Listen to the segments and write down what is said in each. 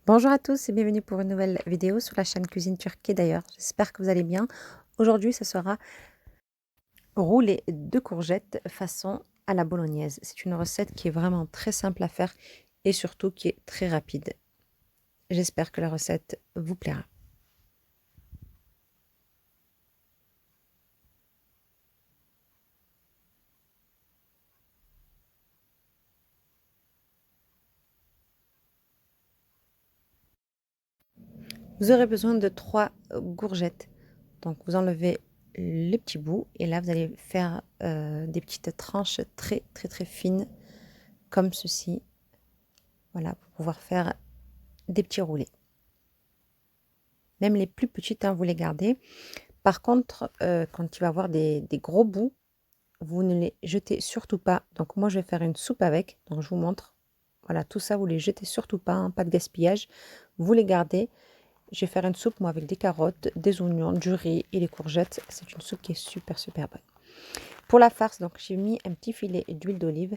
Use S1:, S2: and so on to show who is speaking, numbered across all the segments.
S1: Bonjour à tous et bienvenue pour une nouvelle vidéo sur la chaîne Cuisine Turquie d'ailleurs. J'espère que vous allez bien. Aujourd'hui, ce sera roulé de courgettes façon à la bolognaise. C'est une recette qui est vraiment très simple à faire et surtout qui est très rapide. J'espère que la recette vous plaira. Vous aurez besoin de 3 courgettes. Donc vous enlevez les petits bouts et là vous allez faire des petites tranches très fines comme ceci. Voilà, pour pouvoir faire des petits roulés. Même les plus petites, hein, vous les gardez. Par contre, quand il va y avoir des gros bouts, vous ne les jetez surtout pas. Donc moi, je vais faire une soupe avec, donc je vous montre. Voilà, tout ça, vous les jetez surtout pas, hein, pas de gaspillage. Vous les gardez. Je vais faire une soupe, moi, avec des carottes, des oignons, du riz et des courgettes. C'est une soupe qui est super bonne. Pour la farce, donc j'ai mis un petit filet d'huile d'olive,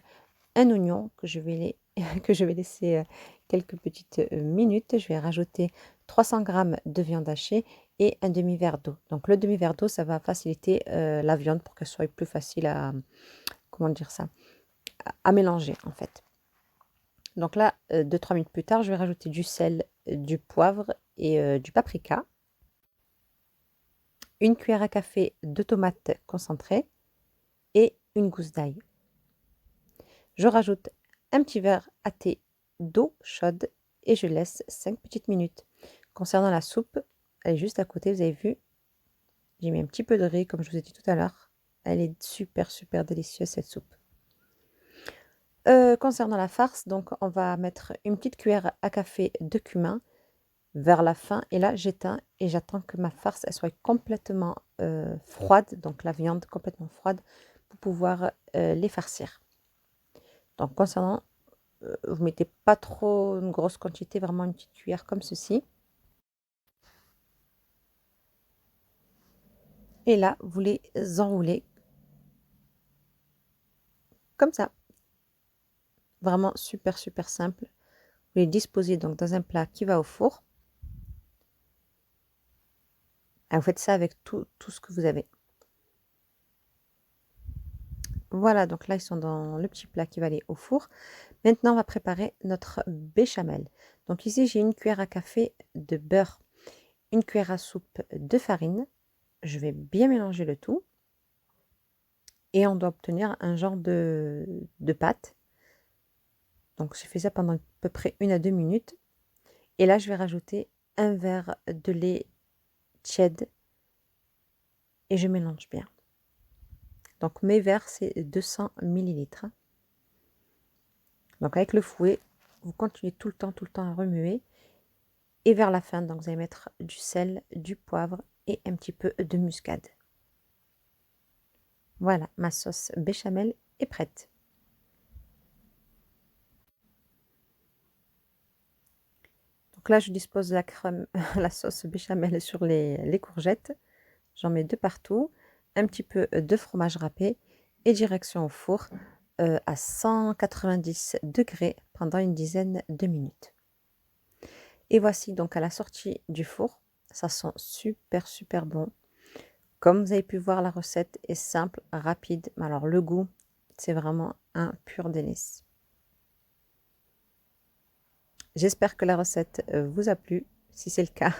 S1: un oignon que je vais, que je vais laisser quelques petites minutes. Je vais rajouter 300 g de viande hachée et un demi-verre d'eau. Donc le demi-verre d'eau, ça va faciliter la viande pour qu'elle soit plus facile à, comment dire ça, à mélanger en fait. Donc là, 2-3 minutes plus tard, je vais rajouter du sel, du poivre et du paprika. Une cuillère à café de tomates concentrées et une gousse d'ail. Je rajoute un petit verre à thé d'eau chaude et je laisse 5 petites minutes. Concernant la soupe, elle est juste à côté, vous avez vu, j'ai mis un petit peu de riz comme je vous ai dit tout à l'heure. Elle est super délicieuse cette soupe. Concernant la farce, donc on va mettre une petite cuillère à café de cumin vers la fin et là j'éteins et j'attends que ma farce elle soit complètement froide, donc la viande complètement froide pour pouvoir les farcir. Donc concernant vous mettez pas trop une grosse quantité, vraiment une petite cuillère comme ceci. Et là, vous les enroulez comme ça. Vraiment super simple. Vous les disposez donc dans un plat qui va au four. Et vous faites ça avec tout ce que vous avez. Voilà, donc là, ils sont dans le petit plat qui va aller au four. Maintenant, on va préparer notre béchamel. Donc ici, j'ai une cuillère à café de beurre, une cuillère à soupe de farine. Je vais bien mélanger le tout. Et on doit obtenir un genre de pâte. Donc je fais ça pendant à peu près 1 à 2 minutes. Et là, je vais rajouter un verre de lait tiède et je mélange bien. Donc mes verres, c'est 200 millilitres. Donc avec le fouet, vous continuez tout le temps à remuer. Et vers la fin, donc vous allez mettre du sel, du poivre et un petit peu de muscade. Voilà, ma sauce béchamel est prête. Donc là, je dispose la crème, la sauce béchamel sur les courgettes. J'en mets de partout, un petit peu de fromage râpé et direction au four à 190 degrés pendant une dizaine de minutes. Et voici donc à la sortie du four, ça sent super bon. Comme vous avez pu voir, la recette est simple, rapide, mais alors le goût, c'est vraiment un pur délice. J'espère que la recette vous a plu. Si c'est le cas,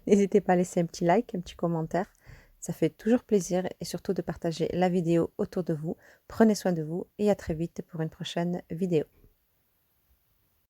S1: n'hésitez pas à laisser un petit like, un petit commentaire. Ça fait toujours plaisir et surtout de partager la vidéo autour de vous. Prenez soin de vous et à très vite pour une prochaine vidéo.